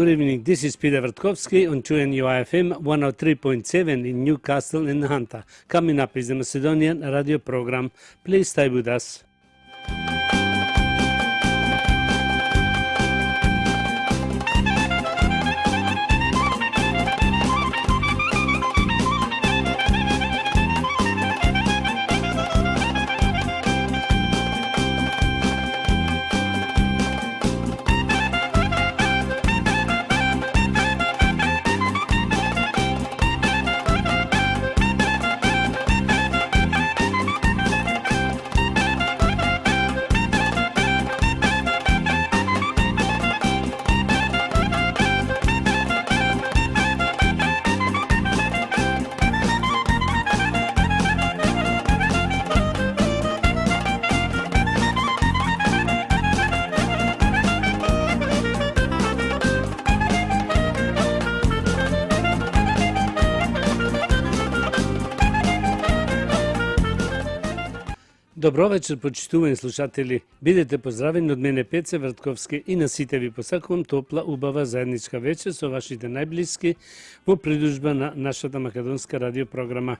good evening. This is Peter Vertkovsky on QNUIFM 103.7 in Newcastle in Hunter. Coming up is the Macedonian radio program. Please stay with us. Добро вечер, почитувани слушатели. Бидете поздравени од мене Пеце Вртковски и на сите ви посакувам топла, убава заедничка вечер со вашите најблиски во придружба на нашата македонска радиопрограма.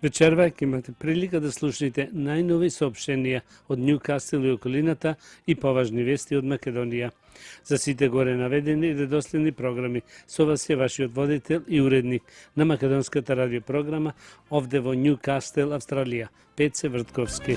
Вечерва ќе имате прилика да слушнете најнови соопштенија од Ньюкасл и околината и поважни вести од Македонија. За сите горе наведени редоследни програми со вас е вашиот водител и уредник на македонската радиопрограма овде во Ньюкасл, Австралија, Пеце Вртковски.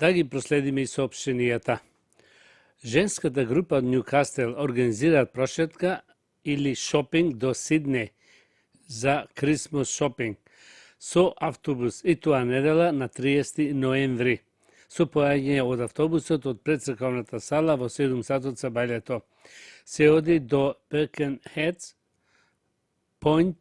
Да ги проследиме и соопштенијата. Женската група од Ньюкасл организираат прошетка или шопинг до Сидне за Крисмос шопинг со автобус и тоа недела на 30 ноември. Со поаѓање од автобусот од предцрковната сала во 7 сатот сабајлето. Се оди до Birkenhead Point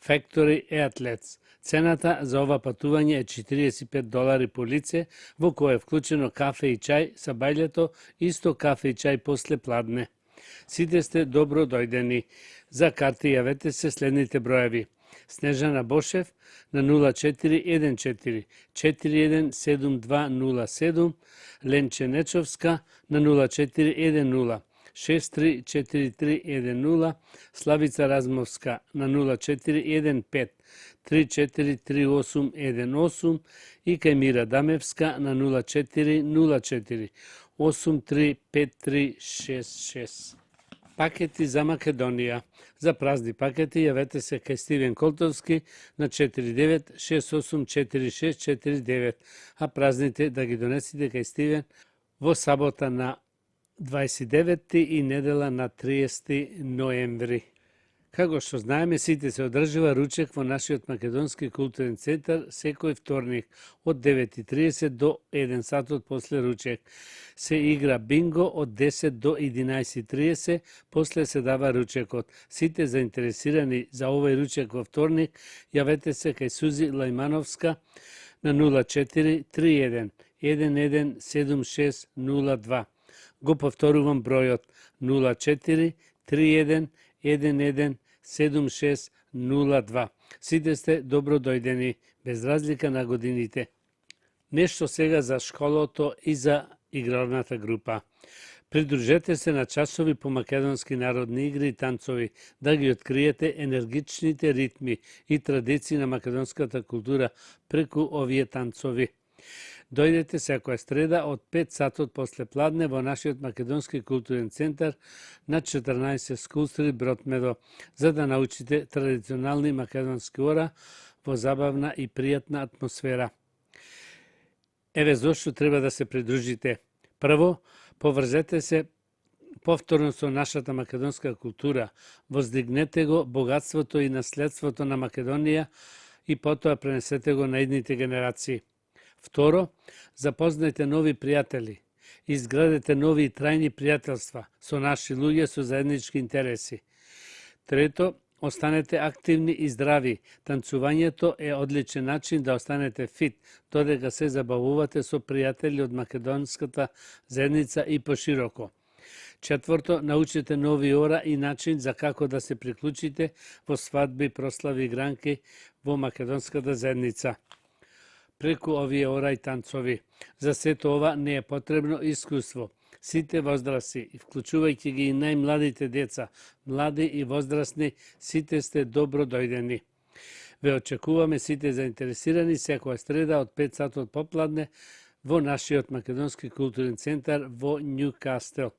Factory Outlets. Цената за ова патување е $45 по лице, во кое е вклучено кафе и чај сабајлето, исто кафе и чај после пладне. Сите сте добро дојдени. За карти јавете се следните броеви. Снежана Бошев на 0414 417207, Ленче Нечовска на 0410 634310, Славица Размовска на 0415 343818 и Кајмира Дамевска на 0404 835366. Пакети за Македонија. За празни пакети јавете се кај Стивен Колтовски на 49684649, а празните да ги донесите кај Стивен во сабота на 29 и недела на 30 ноември. Како што знаеме, сите се одржува ручек во нашиот македонски културен центар секој вторник од 9:30 до 1 сатот после ручек. Се игра бинго од 10 до 11:30, после се дава ручекот. Сите заинтересирани за овој ручек во вторник, јавете се кај Сузи Лајмановска на 0431 117602. Го повторувам бројот 0431 117602. Сите сте добро дојдени, без разлика на годините. Нешто сега за школото и за игралната група. Придружете се на часови по македонски народни игри и танцови, да ги откриете енергичните ритми и традиции на македонската култура преку овие танцови. Дојдете секоја среда од 5 сатот после пладне во нашиот Македонски културен центар на 14 School Street, Бродмедо, за да научите традиционални македонски ора во забавна и пријатна атмосфера. Еве зошто треба да се придружите. Прво, поврзете се повторно со нашата македонска култура, воздигнете го богатството и наследството на Македонија и потоа пренесете го на идните генерации. Второ, запознајте нови пријатели, изградете нови и трајни пријателства со наши луѓе со заеднички интереси. Трето, останете активни и здрави. Танцувањето е одличен начин да останете фит, додека се забавувате со пријатели од македонската заедница и пошироко. Четврто, научите нови ора и начин за како да се приклучите во свадби, прослави и гранки во македонската заедница. Преку овие ора и танцови. За сето ова не е потребно искуство. Сите возрасти, вклучувајќи ги и најмладите деца, млади и возрастни, сите сте добро дојдени. Ве очекуваме сите заинтересирани секоја среда од 5 сатот попладне во нашиот Македонски културен центар во Њукастел.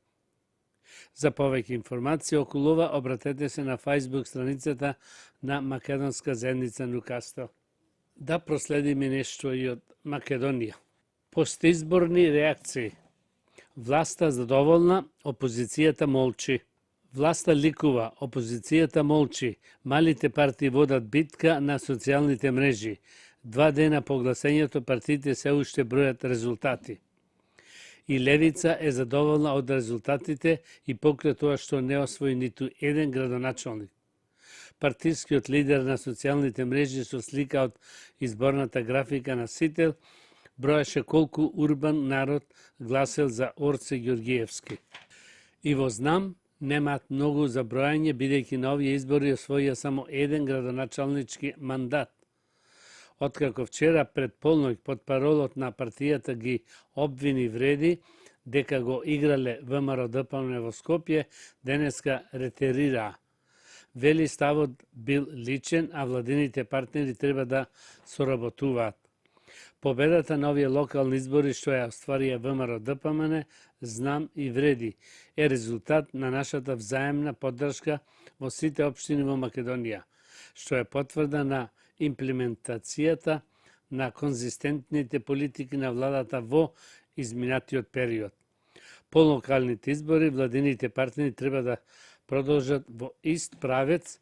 За повеќе информации околу ова, обратете се на Facebook страницата на Македонска заедница Њукастел. Да проследиме нешто и од Македонија. Постизборни реакции. Власта задоволна, опозицијата молчи. Власта ликува, опозицијата молчи. Малите партии водат битка на социјалните мрежи. 2 дена по гласењето партиите се уште бројат резултати. И левица е задоволна од резултатите и покрај тоа што не освои ниту еден градоначалник. Партискиот лидер на социјалните мрежи со слика од изборната графика на Сител броеше колку урбан народ гласел за Орце Ѓоргиевски. И во знам немаат многу за бројање, бидејќи на овие избори освоија само еден градоначалнички мандат. Откако вчера пред полноќ под паролот на партијата ги обвини вреди дека го играле ВМРО-ДПМН во Скопје, денеска ретерираа. Вели ставот бил личен, а владините партнери треба да соработуваат. Победата на овие локални избори што ја остварија ВМРО-ДПМН, знам и вреди, е резултат на нашата взаемна поддршка во сите општини во Македонија, што е потврда на имплементацијата на конзистентните политики на владата во изминатиот период. По локалните избори, владините партнери треба да продолжат во ист правец,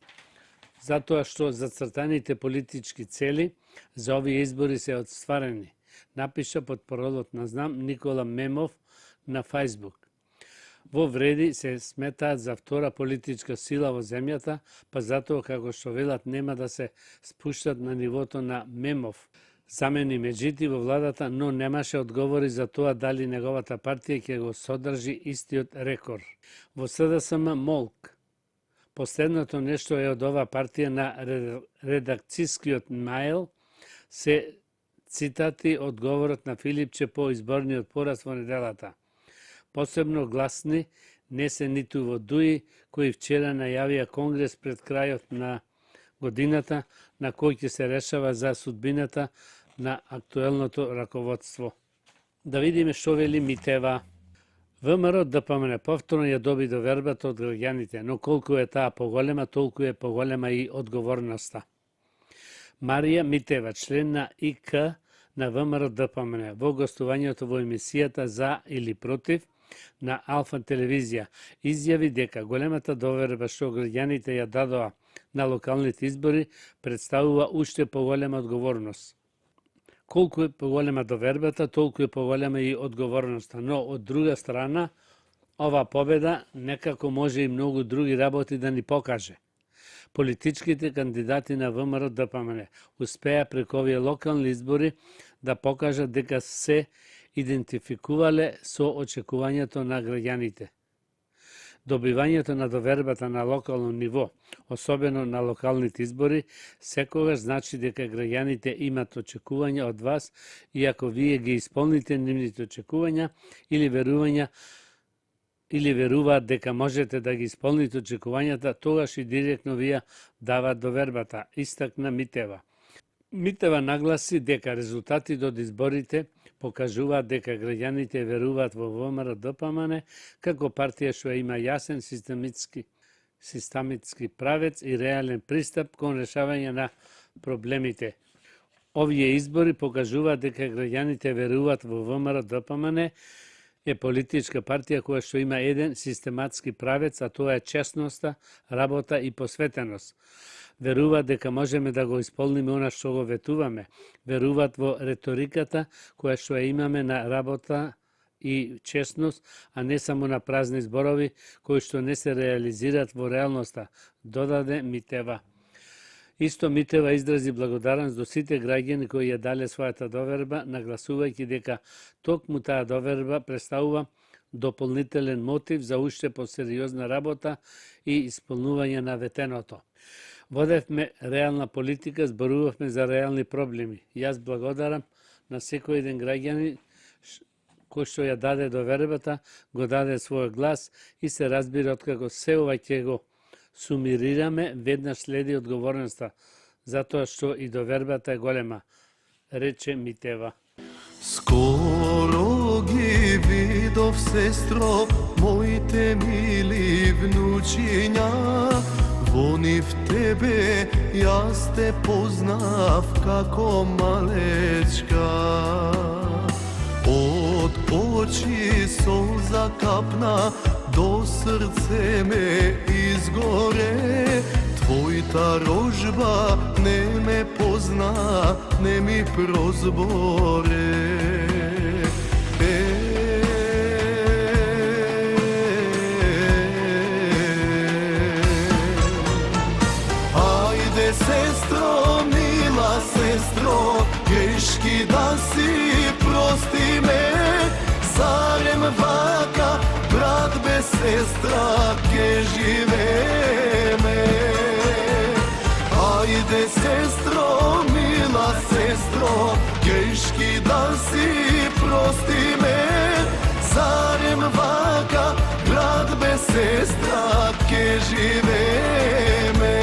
затоа што зацртаните политички цели за овие избори се отстварени, напиша под паролот на знам Никола Мемов на Facebook. Во вреди се сметаат за втора политичка сила во земјата, па затоа како што велат нема да се спуштат на нивото на Мемов. Замени Меджити во владата, но немаше одговори за тоа дали неговата партија ќе го содржи истиот рекорд. Во СДСМ Молк. Последното нешто е од ова партија на редакцискиот маил се цитати од говорот на Филипче по изборниот пораз во неделата. Посебно гласни не се ниту во Дуи, кои вчера најавија конгрес пред крајот на годината, на кој ќе се решава за судбината на актуелното раководство. Да видиме што вели Митева. ВМРО-ДПМН повторно ја доби довербата од граѓаните, но колку е таа поголема, толку е поголема и одговорноста. Марија Митева, член на ИК на ВМРО-ДПМН, во гостувањето во емисијата За или Против на Алфа телевизија, изјави дека големата доверба што граѓаните ја дадоа на локалните избори представува уште поголема одговорност. Колку е поголема довербата, толку е поголема и одговорноста, но од друга страна, ова победа некако може и многу други работи да ни покаже. Политичките кандидати на ВМРО-ДПМН успеа преку овие локални избори да покажат дека се идентификувале со очекувањето на граѓаните. Добивањето на довербата на локално ниво, особено на локалните избори, секогаш значи дека граѓаните имат очекувања од вас и ако вие ги исполните нивните очекувања или веруваат дека можете да ги исполните очекувањата, тогаш и директно вие дават довербата, истакна Митева. Митева нагласи дека резултатите од изборите покажуваат дека граѓаните веруваат во ВМРО-ДПМН како партија што има јасен систематски правец и реален пристап кон решавање на проблемите. Овие избори покажуваат дека граѓаните веруваат во ВМРО-ДПМН е политичка партија која што има еден систематски правец, а тоа е честноста, работа и посветеност. Веруваат дека можеме да го исполниме она што го ветуваме. Веруваат во реториката која што ја имаме на работа и честност, а не само на празни зборови кои што не се реализираат во реалноста, додаде Митева. Исто Митева изрази благодарност до сите граѓани кои ја дале својата доверба, нагласувајќи дека токму таа доверба представува дополнителен мотив за уште посериозна работа и исполнување на ветеното. Водевме реална политика, зборувавме за реални проблеми. Јас благодарам на секој еден граѓанин кој што ја даде довербата, го даде својот глас и се разбира откако се ова ќе го сумирираме, веднаш следи одговорноста, затоа што и довербата е голема, рече Митева. Скоро ги видов, сестро, моите мили внучиња, во нив тебе јас те познав како малечка. Од очи солза капна, до срце ме изгоре, твојта рожба не ме позна, не ми прозборе. Ајде, сестро, мила сестро, грешки да си прости ме, зарем вака, брат без сестра, ке живееме. Ајде, сестро, мила сестро, грешки да си прости ме, зарем вака, брат без сестра, ке живееме.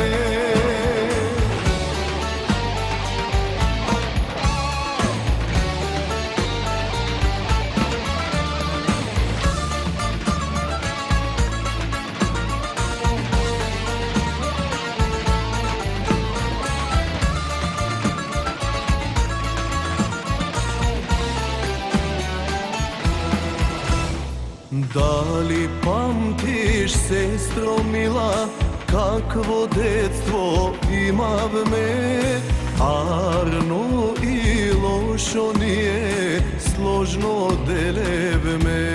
Дали памтиш, сестро мила, какво детство имавме? Арно и лошо ние сложно делевме.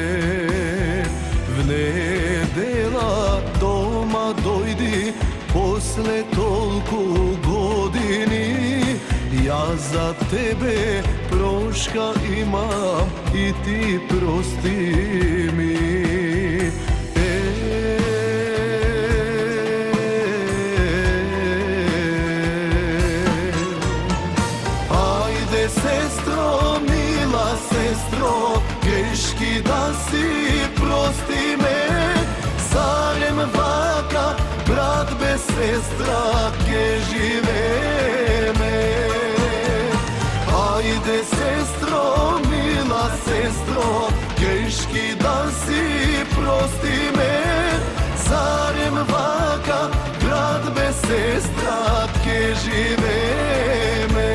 В недела дома дојди, после толку години, јас за тебе прошка имам и ти прости ми. Ајде, сестро, мила сестро, грешки да си прости ме, зарем вака, брат без сестра, ке живееме. Ајде, сестро, мила сестро, грешки да си прости ме, зарем вака, брат без сестра, ке живееме.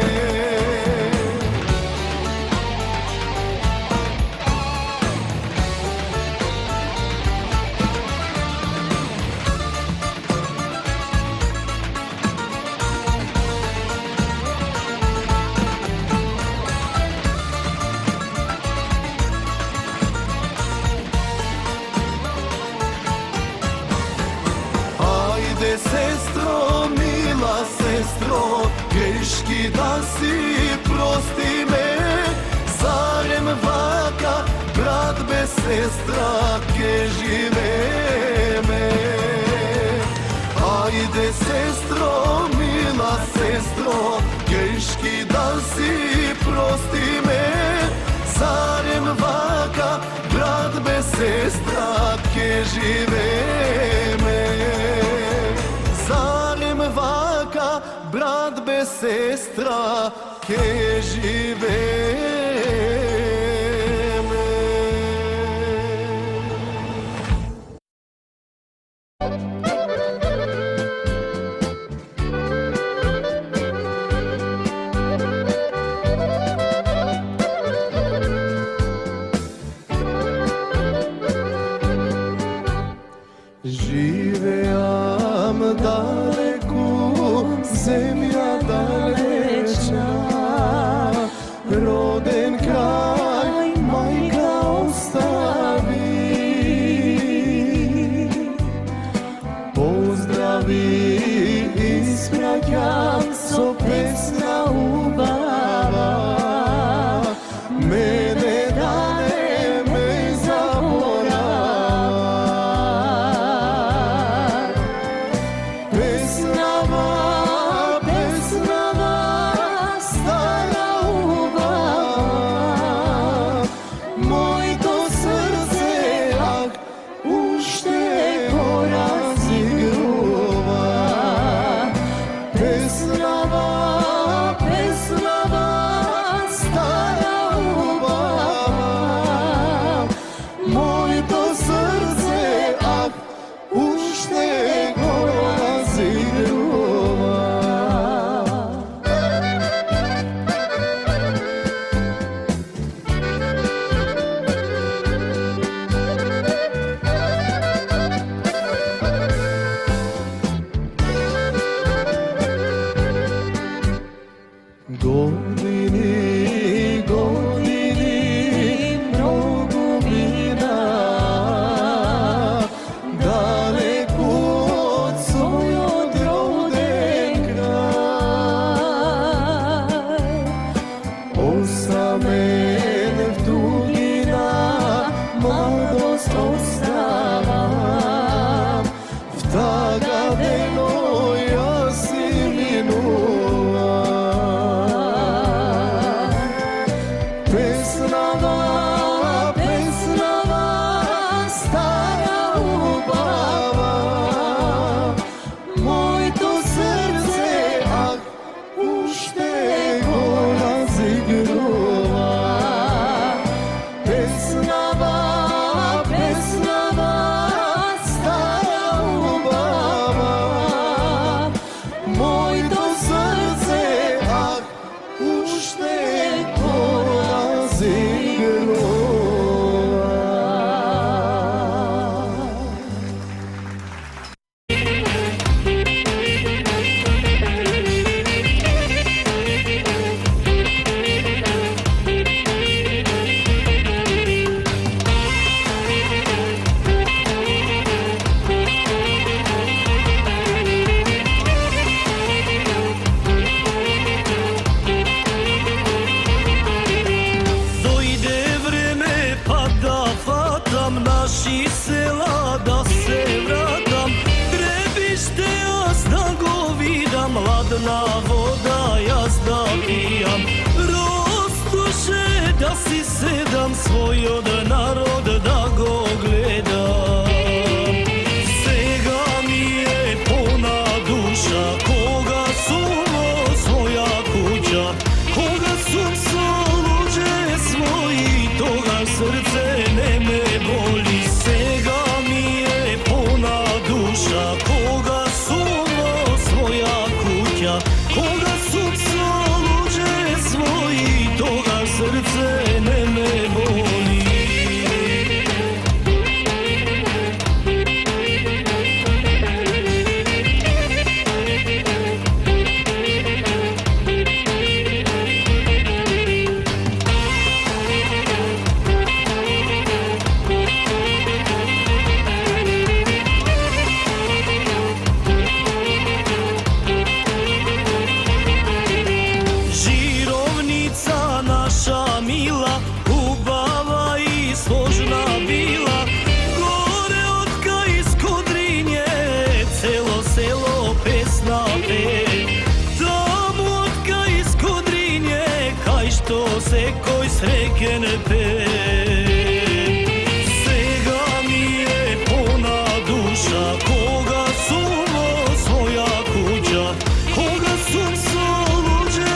Сестро, мила сестро, грешки да си прости ме, зарем вака, брат без сестра, ке живееме. Ајде, сестро, мила сестро, грешки да си прости ме, зарем вака, брат без сестра, ке живееме. Зарем вака, брат без сестра, sestra che živeme. Живеам далеку, земја далечна, роден крај, мајка остави. Поздрави испраќам со песна убава, мене да не ме заборава. Песнава, песнава, стара убава, моето срце ак уште го разигрува. Песнава, песнава, стара убава, моето срце ак уште го разигрува. Години, години, многу мина, далеку од својот роден крај. Осамен в тугина, младост оставам, в тага дено јас си минувам. Песнава, песнава, стара убава, моето срце ак уште го разигрува. Песнава, песнава, стара убава, моето срце ак уште го разигрува. Дојде време па да фатам наши села, да се вратам. Гребиште јас да го видам, ладна вода јас да пијам. Ростуше да си седам, својот народ да го гледам. Сега ми е пона душа, кога сум во своја куќа, кога сум со луѓе своји, тогаш срце не ме боли. Сега ми е пона душа, кога сум во своја куќа, кога сум со луѓе своји, тогаш срце не ме боли. Жировница наша мила, убава и сложна била, горе од кај Скудринје, цело село песна пее. Таму од кај Скудринје, кај што секој среќен пее. Сега ми е пона душа, кога сум во своја куќа, кога сум со луѓе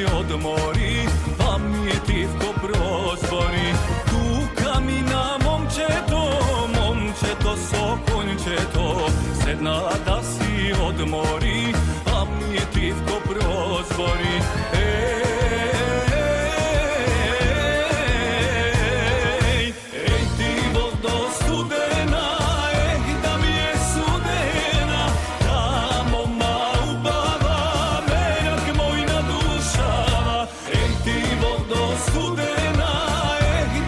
odmori, pamjetivko prozbori. Tuka mi na momčeto, sokončeto, sedna da si odmori, pamjetivko prozbori. Ej ti vodo studena, da mi je sudena, tamo ma ubava, merak moj nadušava. Ej ti vodo studena,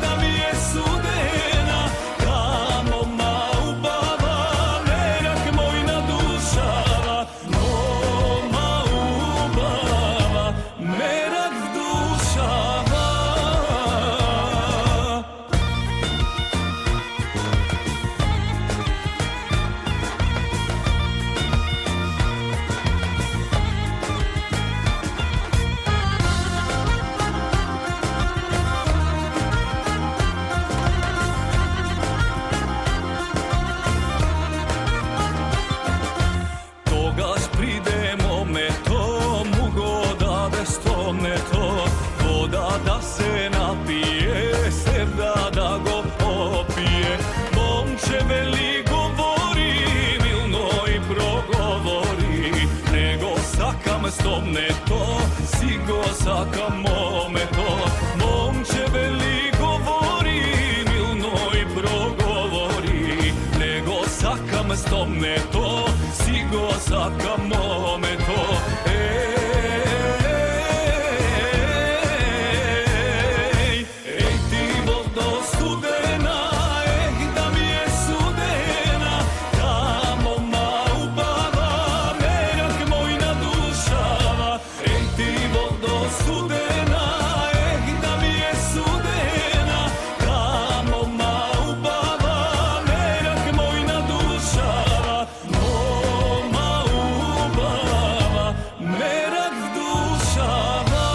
da mi je sudena, tamo ma ubava, merak moj nadušava. Ma ubava, merak vdušava. Тогаш придемо мето, му го дадеш то мето, вода да се напие, севда да го попие. Момче вели говори, милно и проговори, не го сакам с то мето, си го сакам момето. Момче вели говори, милно и проговори, не го сакам с то мето, си го сакам момето. Ej ti vodo studena, da mi je sudena, tamo ma ubava, merak moj nadušava. Ej ti vodo studena, da mi je sudena, tamo ma ubava, merak moj nadušava. Ma ubava, merak vdušava.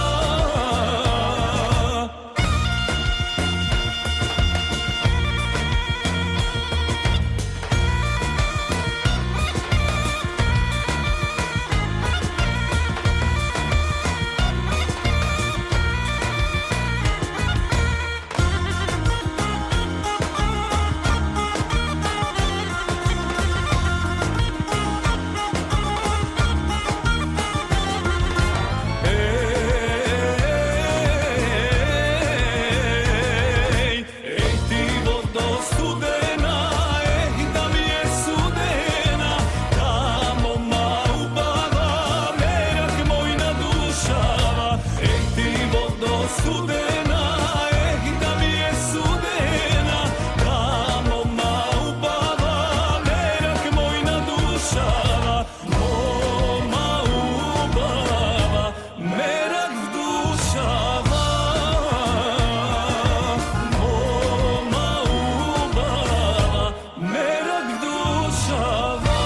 Ej ti vodo studena, da mi je sudena, tamo ma ubava, merak moj nadušava. Ej ti vodo studena, da mi je sudena, tamo ma ubava, merak moj nadušava. Ma ubava, merak vdušava. Ma ubava, merak vdušava.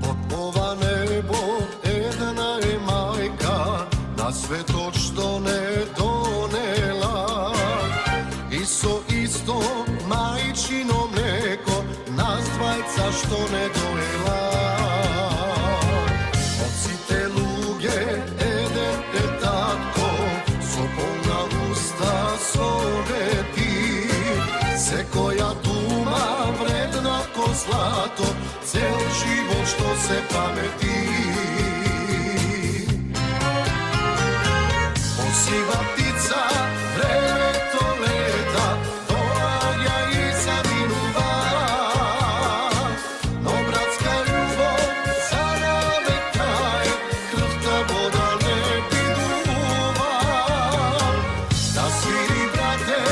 Под ова небо една е мајка, на светот што не донела. И со исто мајчино млеко, нас двајца што не доела. Од сите луѓе еден е татко, со полна уста совети. Секоја дума вредна ко злато, цел живот што се памети. Посива птица, времето лета, доаѓа и заминува. Но братска љубов за навек трае, крвта вода не пидува. Да свири, брате,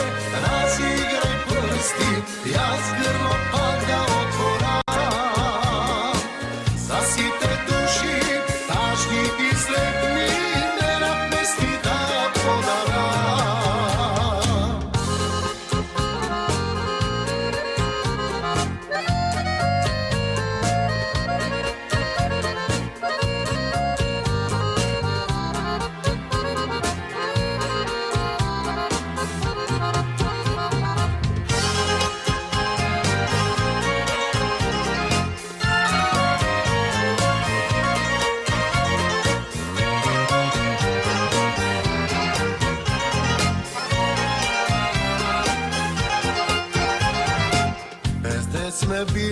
разиграј прсти, јас грло пак да отворам.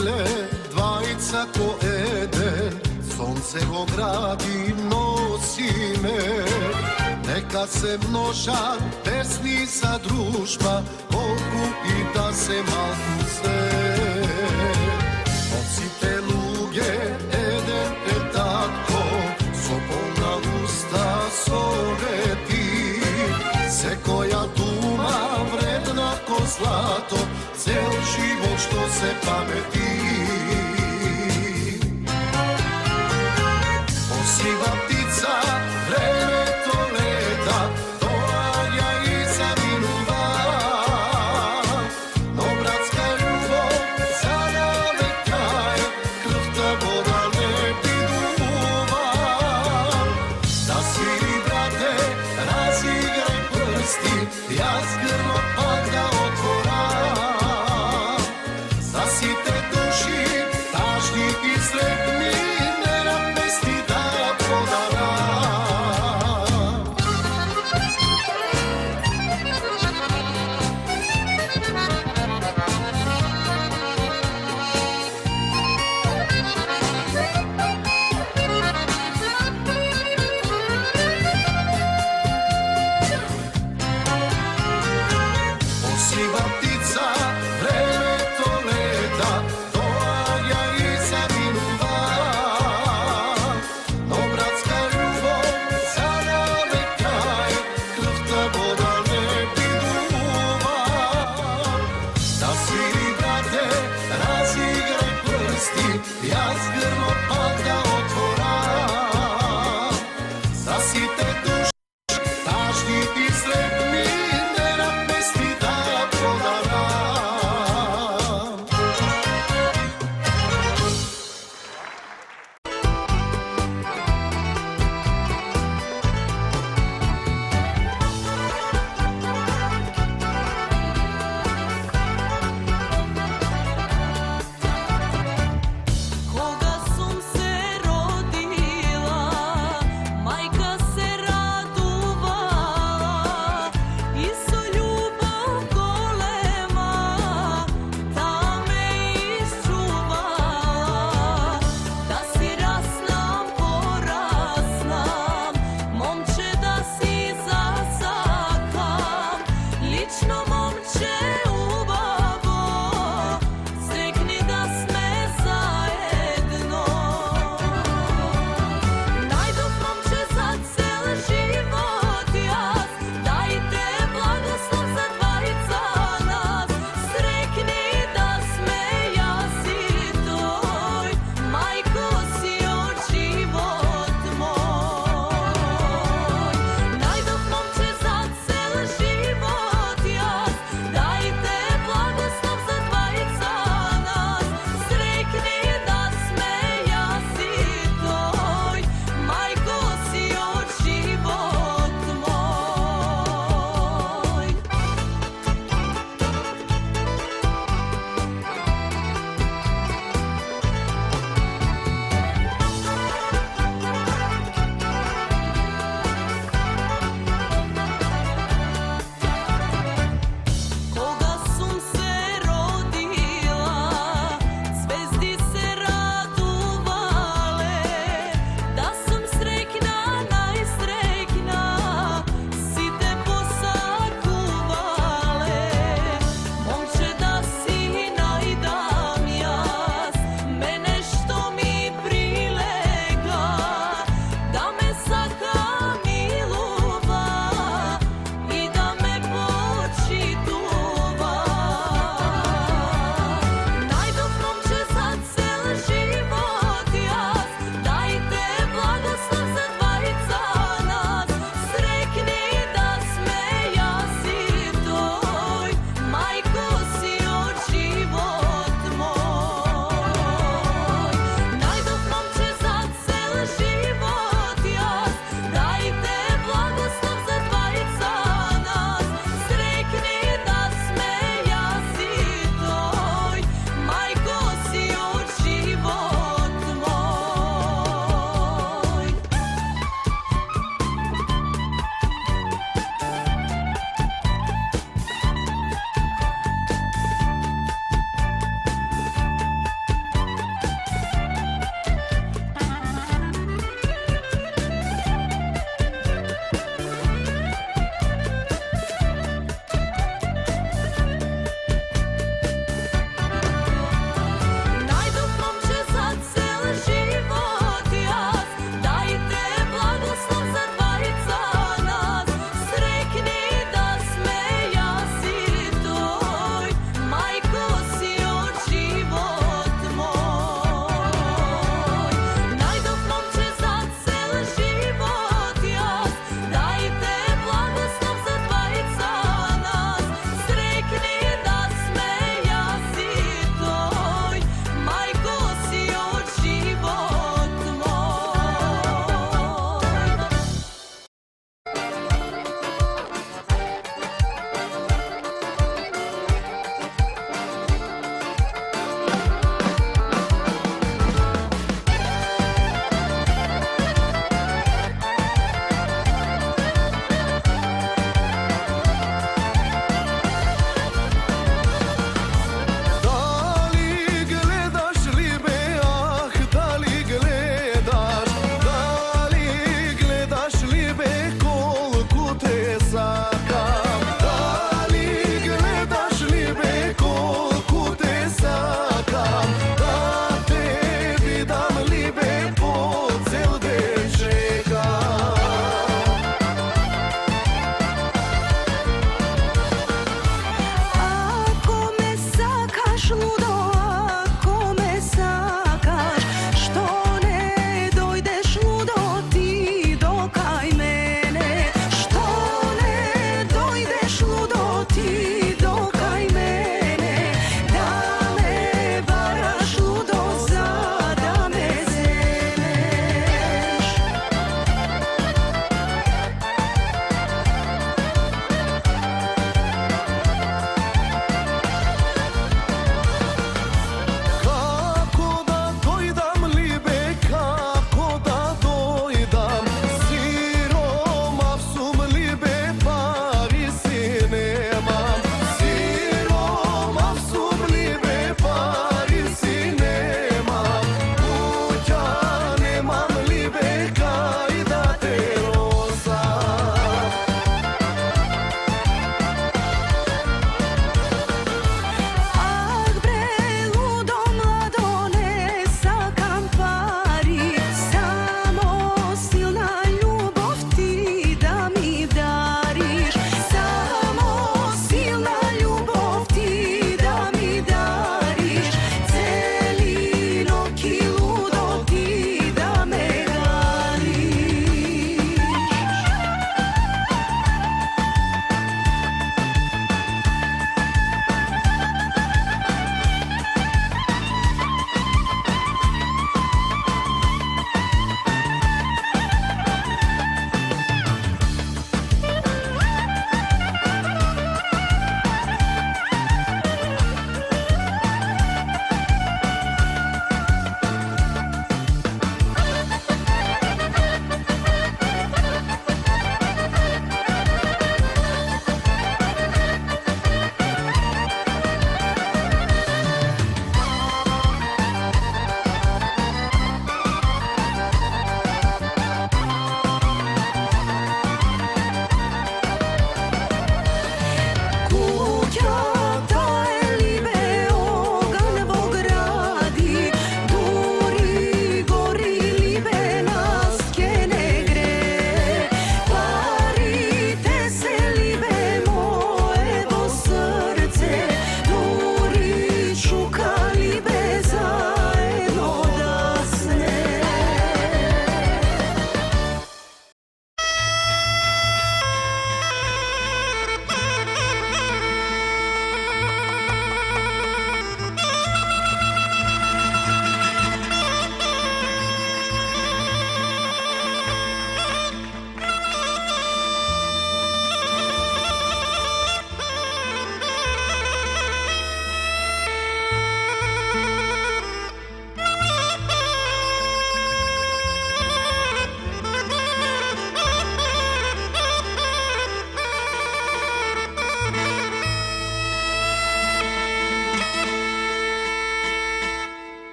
биле двајца ко еден, сонце го гради носиме. Нека се множат песни за дружба, колку и да се малку се. Од сите луѓе еден е татко, со полна уста совети. Секоја дума вредна ко злато, цел живот што се памети. Посива птица, времето лета, доаѓа и заминува. Но братска љубов за навек трае, крвта вода не пидува. Да свири, брате, разиграј прсти, јас грло пак да отворам. За сите души, тажни и сретни, нерад песни да подарам. Посива птица, времето лета, доаѓа и заминува. Но братска љубов за навек трае, крвта вода не пидува. Да свири, брате, разиграј прсти, јас грло пак да отворам. За сите души, тажни и сретни, нерад песни да подарам. Ko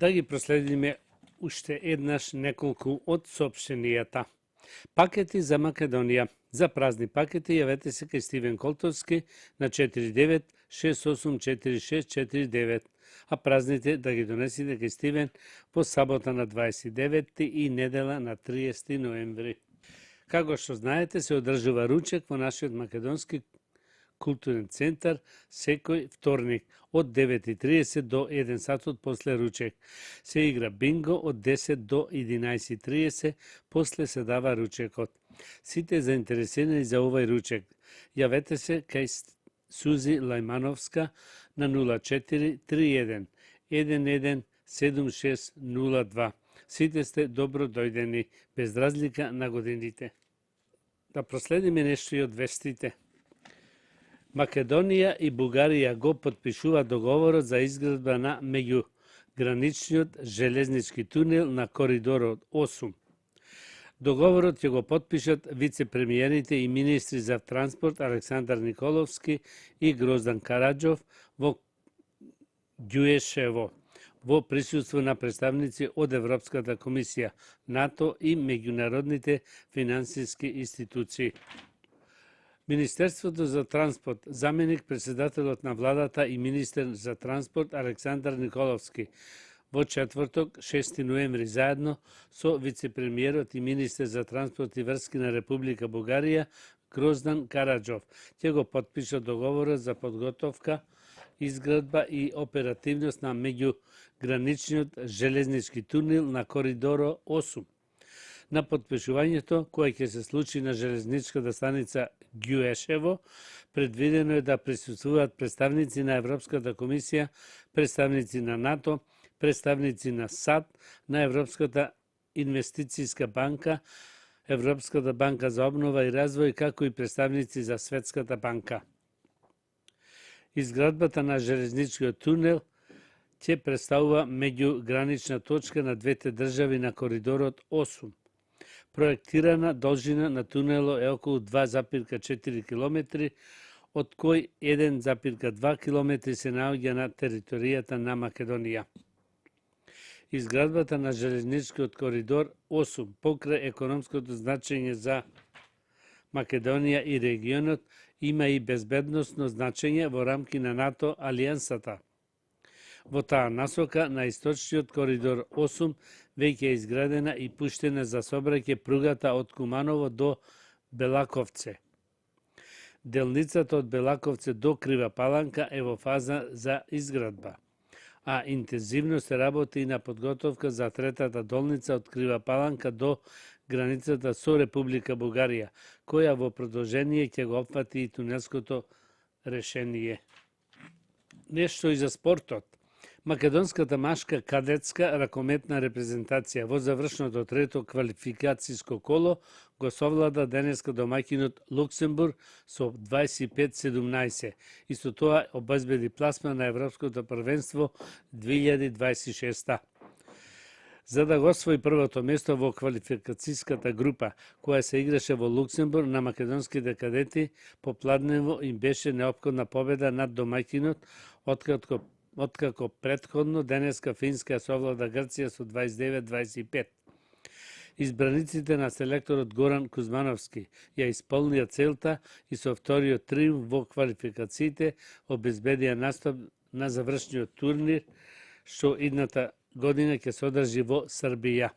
Да ги проследиме уште еднаш неколку од соопштенијата. Пакети за Македонија. За празни пакети јавете се кај Стивен Колтовски на 49684649, а празните да ги донесите кај Стивен во сабота на 29 и недела на 30 ноември. Како што знаете, се одржува ручек во нашиот македонски културен центар секој вторник од 9:30 до 1 сатот после ручек. Се игра бинго од 10 до 11:30, после се дава ручекот. Сите заинтересирани за овој ручек, јавете се кај Сузи Лајмановска на 0431 11 7602. Сите сте добро дојдени, без разлика на годините. Да проследиме нешто и од вестите. Македонија и Бугарија го потпишува договорот за изградба на меѓуграничниот железнички тунел на коридорот 8. Договорот ќе го потпишат вице-премиерите и министри за транспорт Александар Николовски и Гроздан Караджов во Ѓуешево, во присуство на представници од Европската комисија, НАТО и меѓународните финансиски институции. Министерството за транспорт, заменик председателот на владата и министер за транспорт Александар Николовски, во четврток, 6 ноември, заедно со вице-премиерот и министер за транспорт и врски на Република Бугарија Гроздан Караджов, ќе го потпишат договорот за подготовка, изградба и оперативност на меѓуграничниот железнички тунел на коридоро 8. На потпишувањето, кое ќе се случи на железничката станица Ѓуешево, предвидено е да присуствуваат представници на Европската комисија, представници на НАТО, представници на САД, на Европската инвестицијска банка, Европската банка за обнова и развој, како и представници за Светската банка. Изградбата на железничкиот тунел ќе представува меѓугранична точка на двете држави на коридорот 8. Проектирана должина на тунелот е околу 2,4 км, од кој 1,2 км се наоѓа на територијата на Македонија. Изградбата на железничкиот коридор 8 покрај економското значење за Македонија и регионот има и безбедносно значење во рамки на НАТО алијансата. Во таа насока на источниот коридор 8 веќе е изградена и пуштена за сообраќај пругата од Куманово до Белаковце. Делницата од Белаковце до Крива Паланка е во фаза за изградба, а интензивно се работи и на подготовка за третата долница од Крива Паланка до границата со Република Бугарија, која во продолжение ќе го опфати и тунелското решение. Нешто и за спортот. Македонската машка кадетска ракометна репрезентација во завршното трето квалификацијско коло го совлада денеска домаќинот Луксембург со 25-17 и со тоа обезбеди пласма на Европското првенство 2026. За да го освои првото место во квалификацијската група, која се играше во Луксембург, на македонските кадети попладнево им беше неопходна победа над домаќинот, откако претходно денеска Финска совлада Грција со 29-25. Избраниците на селекторот Горан Кузмановски ја исполнија целта и со вториот триумф во квалификациите обезбедија настап на завршниот турнир, што идната година ќе се одржи во Србија.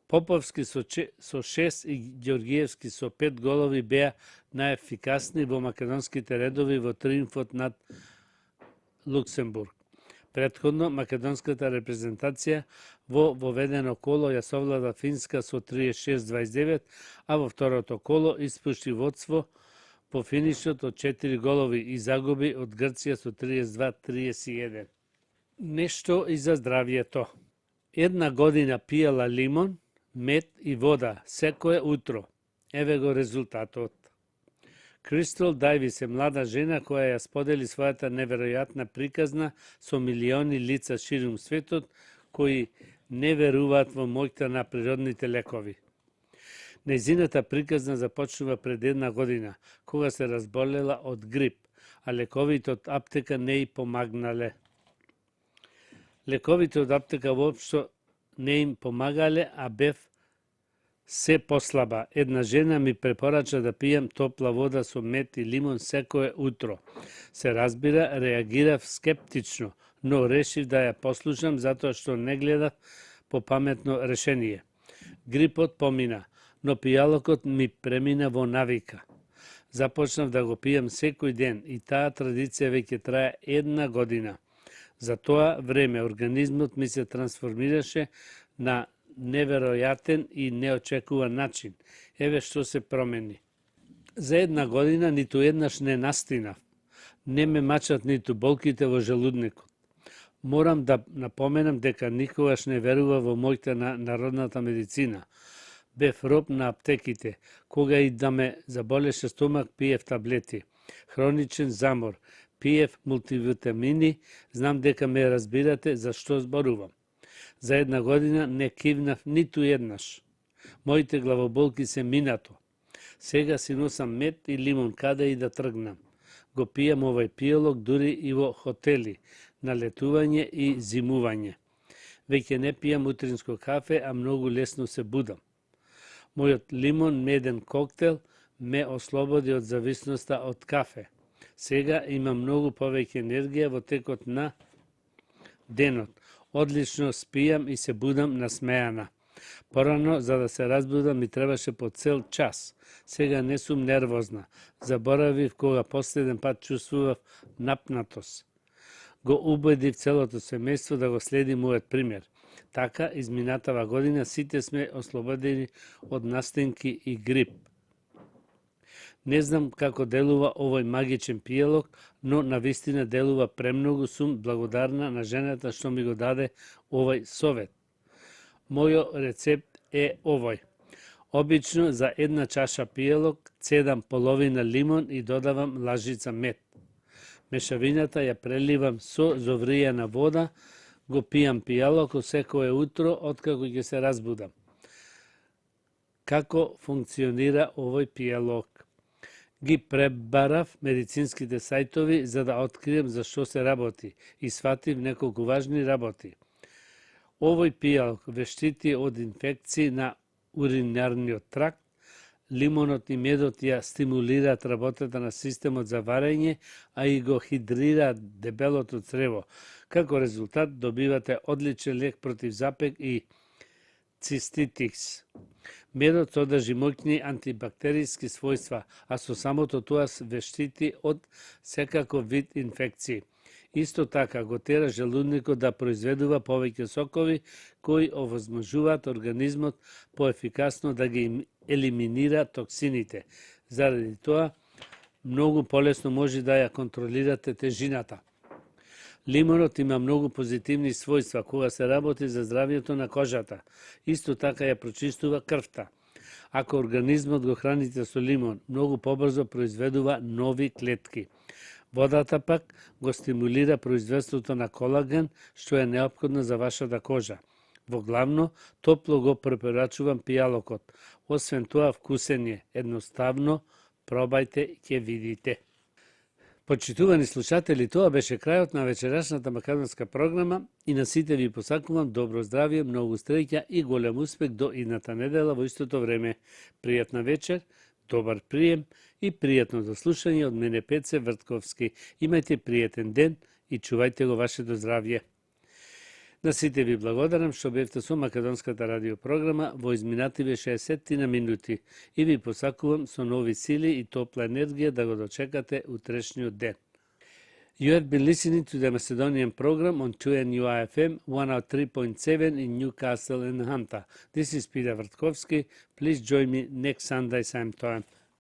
Поповски со 6 и Ѓоргиевски со 5 голови беа најефикасни во македонските редови во триумфот над Луксембург. Претходно, македонската репрезентација во воведено коло ја совлада Финска со 36-29, а во второто коло испушти водство по финишот од 4 голови и загуби од Грција со 32-31. Нешто и за здравието. Една година пиела лимон, мед и вода секое утро. Еве го резултатот. Кристал Дајвис е млада жена која ја сподели својата неверојатна приказна со милиони лица ширум светот кои не веруваат во моќта на природните лекови. Нејзината приказна започнува пред една година, кога се разболела од грип, а лековите од аптека не ѝ помагнале. Лековите од аптека воопшто не им помагале, а бев се послаба. Една жена ми препорача да пијам топла вода со мед и лимон секое утро. Се разбира, реагирав скептично, но решив да ја послушам затоа што не гледав по паметно решение. Грипот помина, но пијалокот ми премина во навика. Започнав да го пијам секој ден и таа традиција веќе трае 1 година. За тоа време организмот ми се трансформираше на неверојатен и неочекуван начин. Еве што се промени. За 1 година ниту еднаш не настинав. Не ме мачат ниту болките во желудникот. Морам да напоменам дека никогаш не верува во мојта на народната медицина. Бев роб на аптеките. Кога и да ме заболеше стомак, пиев таблети. Хроничен замор, пиев мултивитамини, знам дека ме разбирате за што зборувам. За 1 година не кивнав ниту еднаш. Моите главоболки се минато. Сега си носам мед и лимон каде и да тргнам. Го пијам овој пијалок дури и во хотели, на летување и зимување. Веќе не пијам утринско кафе, а многу лесно се будам. Мојот лимон меден коктел ме ослободи од зависноста од кафе. Сега имам многу повеќе енергија во текот на денот. Одлично спијам и се будам насмејана. Порано, за да се разбудам, ми требаше по цел час. Сега не сум нервозна. Заборавив кога последен пат чувствував напнатост. Го убедив целото семејство да го следи мојот пример. Така, изминатава година сите сме ослободени од настинки и грип. Не знам како делува овој магичен пијалок, но навистина делува премногу. Сум благодарна на жената што ми го даде овој совет. Мојо рецепт е овој. Обично за 1 чаша пијалок цедам половина лимон и додавам лажица мед. Мешавината ја преливам со зовријана вода, го пијам пијалокот секое утро откако ќе се разбудам. Како функционира овој пијалок? Ги пребарав медицинските сајтови за да открием за што се работи и сватив неколку важни работи. Овој пијалок ве штити од инфекции на уринарниот тракт. Лимонот и медот ја стимулираат работата на системот за варење, а и го хидрираат дебелото црево. Како резултат добивате одличен лек против запек и циститис. Медот содржи моќни антибактериски својства, а со самото тоа ве штити од секаков вид инфекции. Исто така го тера желудникот да произведува повеќе сокови кои овозможуваат организмот поефикасно да ги елиминира токсините. Заради тоа, многу полесно може да ја контролирате тежината. Лимонот има многу позитивни својства кога се работи за здравјето на кожата. Исто така ја прочистува крвта. Ако организмот го храните со лимон, многу побрзо произведува нови клетки. Водата пак го стимулира производството на колаген, што е неопходно за вашата кожа. Во главно, топло го препорачувам пијалокот. Освен тоа, вкусен е. Едноставно, пробајте и ќе видите. Почитувани слушатели, тоа беше крајот на вечерашната македонска програма и на сите ви посакувам добро здравје, многу среќа и голем успех до идната недела во истото време. Пријатна вечер, добар прием и пријатно заслушање од мене Пеце Вртковски. Имајте пријатен ден и чувајте го вашето здравје. На сите ви благодарам што бевте со македонската радиопрограма во изминативе 60 минути и ви посакувам со нови сили и топла енергија да го дочекате утрешниот ден. You have been listening to the Macedonian program on 2NUI-FM 103.7 in Newcastle and Hunter. This is Peter Vrtkovski. Please join me next Sunday same time.